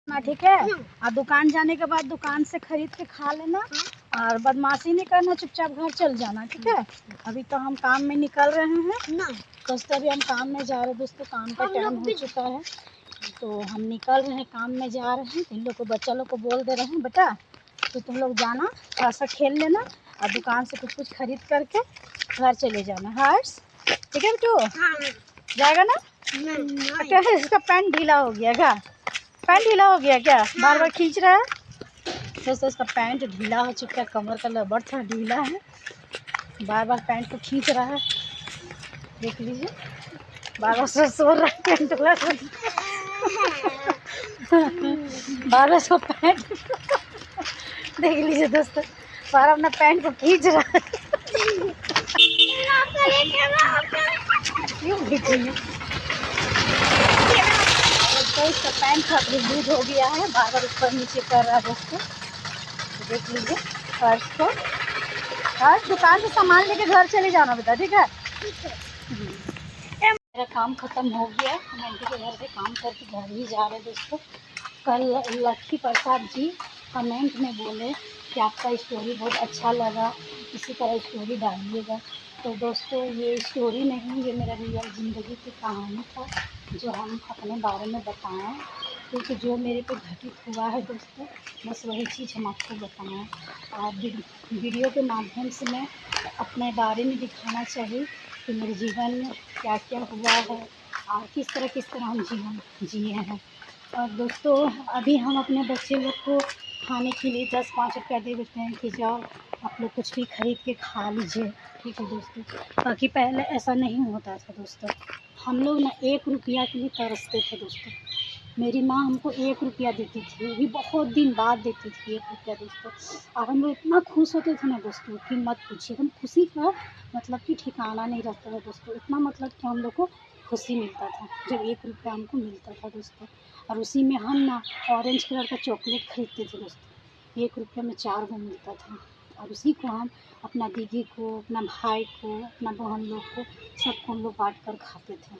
ना, ठीक है। और दुकान जाने के बाद दुकान से खरीद के खा लेना और बदमाशी नहीं करना, चुपचाप घर चल जाना, ठीक है। अभी तो हम काम में निकल रहे हैं ना, दोस्तों अभी हम काम में जा रहे हैं दोस्तों, काम का टाइम हो चुका है तो हम निकल रहे हैं, काम में जा रहे हैं। इन लोग को बच्चा लोग को बोल दे रहे हैं बेटा तो तुम लोग जाना, थोड़ा सा खेल लेना और दुकान से कुछ कुछ खरीद करके घर चले जाना। हर्ष ठीक है बेटू, जाएगा ना? क्या है इसका पैंट ढीला हो गया क्या? पैंट ढीला हो गया क्या? बार बार खींच रहा है दोस्तों, इसका पैंट ढीला हो चुका है, कमर का लबर था ढीला है, बार बार पैंट को खींच रहा है, देख लीजिए बार बार सो रहा है पैंट बार बार सो पैंट देख लीजिए दोस्तों, बार अपना पैंट को खींच रहा है क्यों खींचेंगे तो इसका पैंट का लूज हो गया है, बार बार ऊपर नीचे कर रहा है दोस्तों, देख लीजिए। फर्श को फर्श दुकान से सामान लेके घर चले जाना बेटा, ठीक है। मेरा काम ख़त्म हो गया, हम आंटी के घर से काम करके घर ही जा रहे हैं दोस्तों। कल लक्की प्रसाद जी कमेंट में बोले कि आपका स्टोरी बहुत अच्छा लगा, इसी तरह स्टोरी डालिएगा। तो दोस्तों ये स्टोरी नहीं, ये मेरा रियल ज़िंदगी की कहानी था जो हम अपने बारे में बताएं, क्योंकि जो मेरे पे घटित हुआ है दोस्तों बस वही चीज़ हम आपको बताएं। और वीडियो के माध्यम से मैं अपने बारे में दिखाना चाहिए कि मेरे जीवन में क्या क्या हुआ है और किस तरह हम जीवन जिए हैं। और दोस्तों अभी हम अपने बच्चे लोग को खाने के लिए 10-5 रुपया दे देते हैं कि जाओ आप लोग कुछ भी खरीद के खा लीजिए, ठीक है दोस्तों। बाकी पहले ऐसा नहीं होता था दोस्तों, हम लोग ना 1 रुपया के लिए तरसते थे दोस्तों। मेरी माँ हमको 1 रुपया देती थी, वो भी बहुत दिन बाद देती थी 1 रुपया दोस्तों, और हम लोग इतना खुश होते थे ना दोस्तों कि मत पूछिए। हम खुशी का मतलब कि ठिकाना नहीं रहता था दोस्तों, इतना मतलब कि हम लोग को खुशी मिलता था जब 1 रुपया हमको मिलता था दोस्तों। और उसी में हम ना ऑरेंज कलर का चॉकलेट खरीदते थे दोस्तों, 1 रुपया में 4 गो मिलता था, और उसी को हम अपना दीदी को, अपना भाई को, अपना बहन लोग को, सबको हम लोग बाँट कर खाते थे।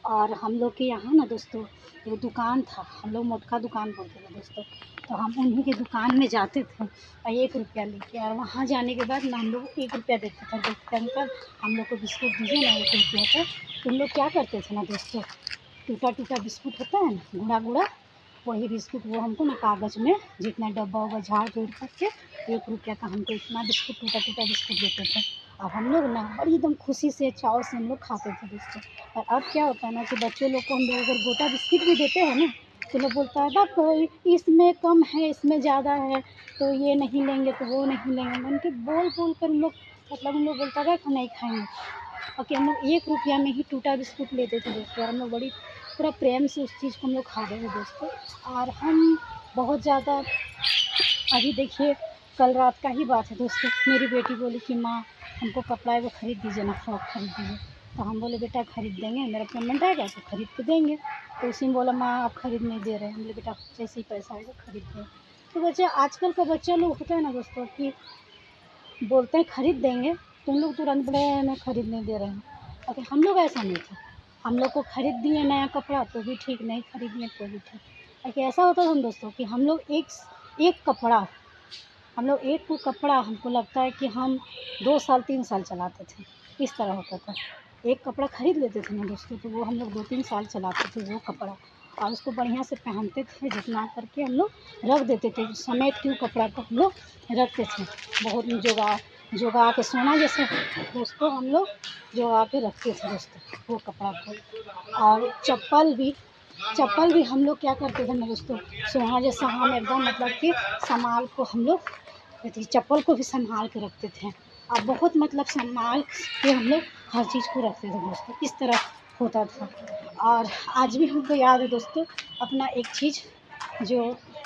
और हम लोग के यहाँ ना दोस्तों एक दुकान था, हम लोग मोटका दुकान बोलते थे दोस्तों, तो हम उन्हीं के दुकान में जाते थे और 1 रुपया लेके, और वहाँ जाने के बाद ना हम लोग 1 रुपया देते थे, बोलते अंकल हम लोग को बिस्कुट दीजिए ना 1 रुपया का। तो हम लोग क्या करते थे ना दोस्तों, टूटा टूटा बिस्कुट होता है ना, गुड़ा गुड़ा, वही बिस्कुट वो हमको ना कागज़ में जितना डब्बा उब्बा झाड़ झूड़ करके 1 रुपया का हमको इतना बिस्कुट, टूटा टूटा बिस्कुट देते थे। और हम लोग ना बड़ी एकदम खुशी से चाव से हम लोग खाते थे दोस्तों। और अब क्या होता है ना कि बच्चों लोग को हम लोग अगर गोटा बिस्किट भी देते हैं ना तो लोग बोलता है कोई इसमें कम है, इसमें ज़्यादा है, तो ये नहीं लेंगे तो वो नहीं लेंगे, उनके बोल बोल कर हम लोग मतलब हम लोग बोलता था कि नहीं खाएंगे, और कि हम लोग 1 रुपया में ही टूटा बिस्कुट लेते थे दोस्तों, और हम लोग बड़ी पूरा प्रेम से उस चीज़ को हम लोग खाते थे दोस्तों। और हम बहुत ज़्यादा, अभी देखिए कल रात का ही बात है दोस्तों, मेरी बेटी बोली कि माँ हमको कपड़ा वो ख़रीद दीजिए ना, फ्रॉक खरीद दीजिए। तो हम बोले बेटा ख़रीद देंगे, मेरा पेमेंट आएगा तो ख़रीद के देंगे। तो उसी में बोला माँ आप ख़रीद नहीं दे रहे हैं, हम बोले बेटा जैसे ही पैसा आएगा ख़रीद देंगे। तो बच्चे आजकल का बच्चा लोग होता है ना दोस्तों कि बोलते हैं ख़रीद देंगे, तुम लोग तुरंत बोले मैं ख़रीद नहीं दे रहे हैं। और हम लोग ऐसा नहीं था, हम लोग को ख़रीद दिए नया कपड़ा तो भी ठीक, नहीं ख़रीदिए तो भी ठीक। ताकि ऐसा होता था दोस्तों कि हम लोग एक कपड़ा, हम लोग एक को कपड़ा हमको लगता है कि हम 2 साल 3 साल चलाते थे, इस तरह होता था। एक कपड़ा ख़रीद लेते थे ना दोस्तों तो वो हम लोग 2-3 साल चलाते थे वो कपड़ा, और उसको बढ़िया से पहनते थे, जितना करके हम लोग रख देते थे, समेट के कपड़ा को हम लोग रखते थे, बहुत जोगा के सोना जैसे दोस्तों हम लोग जोगा के रखते थे दोस्तों वो कपड़ा को। और चप्पल भी हम लोग क्या करते थे ना दोस्तों, सोना जैसा हम एकदम मतलब कि संभाल को हम लोग चप्पल को भी संभाल के रखते थे, और बहुत मतलब संभाल के हम लोग हर चीज़ को रखते थे दोस्तों, इस तरह होता था। और आज भी हमको याद है दोस्तों अपना एक चीज़ जो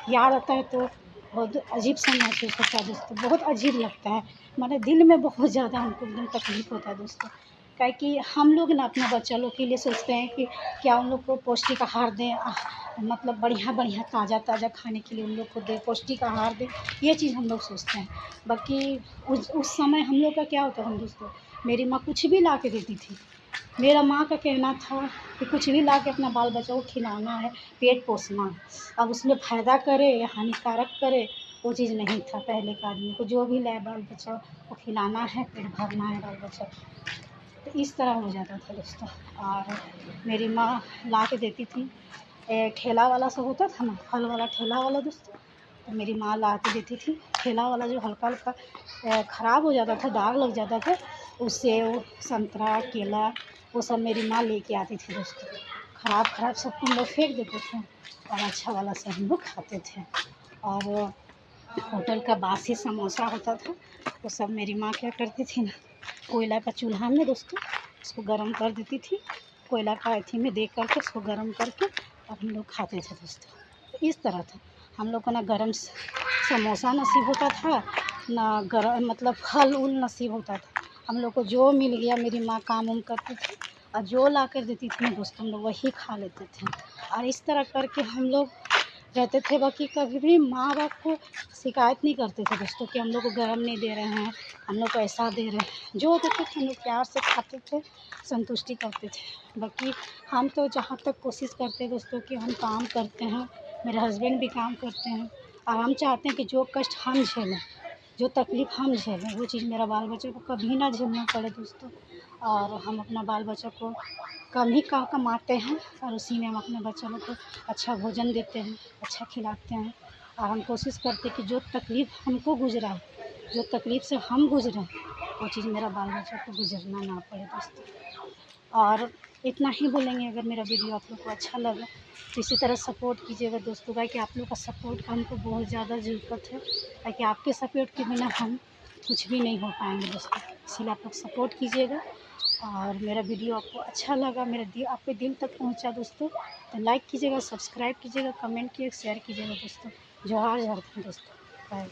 याद आता है तो बहुत अजीब सा महसूस होता है दोस्तों, बहुत अजीब लगता है, हमारे दिल में बहुत ज़्यादा हमको एकदम तकलीफ़ होता है दोस्तों। काहे कि हम लोग ना अपने बच्चा लोग के लिए सोचते हैं कि क्या उन लोग को पौष्टिक आहार दें, मतलब बढ़िया ताज़ा खाने के लिए उन लोग को दें, पौष्टिक आहार दें, ये चीज़ हम लोग सोचते हैं। बाकी उस समय हम लोग का क्या होता था दोस्तों, मेरी माँ कुछ भी ला के देती थी, मेरा माँ का कहना था कि कुछ भी ला के अपना बाल बच्चों को खिलाना है, पेट पोसना है। अब उसमें फ़ायदा करे या हानिकारक करे, वो चीज़ नहीं था। पहले के आदमी को जो भी लाए बाल बच्चा को खिलाना है, पेट भरना है बाल बच्चा को। तो इस तरह हो जाता था दोस्तों। और मेरी माँ ला के देती थी, ठेला वाला सब होता था ना, फल वाला ठेला वाला दोस्तों, तो मेरी माँ ला के देती थी। ठेला वाला जो हल्का-हल्का ख़राब हो जाता था, दाग लग जाता था, वो सेब, संतरा, केला, वो सब मेरी माँ लेके आती थी दोस्तों। ख़राब-ख़राब सबको हम लोग फेंक देते थे और अच्छा वाला सब हम लोग खाते थे। और होटल का बासी समोसा होता था, वो सब मेरी माँ क्या करती थी ना, कोयला का चूल्हा में दोस्तों उसको गरम कर देती थी। कोयला का अथी में दे करके उसको गरम करके और हम लोग खाते थे दोस्तों। तो इस तरह था, हम लोग को ना गरम समोसा नसीब होता था, ना गरम मतलब फल उल नसीब होता था। हम लोग को जो मिल गया मेरी माँ काम उम करती थी और जो ला कर देती थी ना दोस्तों, हम लोग वही खा लेते थे। और इस तरह करके हम लोग रहते थे। बाकी कभी भी माँ बाप को शिकायत नहीं करते थे दोस्तों कि हम लोग को गरम नहीं दे रहे हैं, हम लोग को ऐसा दे रहे हैं। जो देते थे हम लोग प्यार से खाते थे, संतुष्टि करते थे। बाकी हम तो जहाँ तक कोशिश करते हैं दोस्तों कि हम काम करते हैं, मेरे हस्बैंड भी काम करते हैं और हम चाहते हैं कि जो कष्ट हम झेलें, जो तकलीफ़ हम झेलें, वो चीज़ मेरा बाल बच्चे को कभी ना झेलना पड़े दोस्तों। और हम अपना बाल बच्चा को कम ही कमाते हैं और उसी में हम अपने बच्चों लोग को अच्छा भोजन देते हैं, अच्छा खिलाते हैं। और हम कोशिश करते हैं कि जो तकलीफ़ हमको गुज़रा है, जो तकलीफ़ से हम गुज़रे हैं, वो चीज़ मेरा बाल बच्चा को गुज़रना ना पड़े दोस्तों। और इतना ही बोलेंगे। अगर मेरा वीडियो आप लोग को अच्छा लगा तो इसी तरह सपोर्ट कीजिएगा दोस्तों। कि आप लोग का सपोर्ट का हमको बहुत ज़्यादा ज़रूरत है, ताकि आपके सपोर्ट के बिना हम कुछ भी नहीं हो पाएंगे दोस्तों। इसीलिए आप लोग सपोर्ट कीजिएगा। और मेरा वीडियो आपको अच्छा लगा, आपके दिल तक पहुंचा दोस्तों, तो लाइक कीजिएगा, सब्सक्राइब कीजिएगा, कमेंट कीजिएगा, शेयर कीजिएगा दोस्तों। जोहार झारखंड दोस्तों, बाय।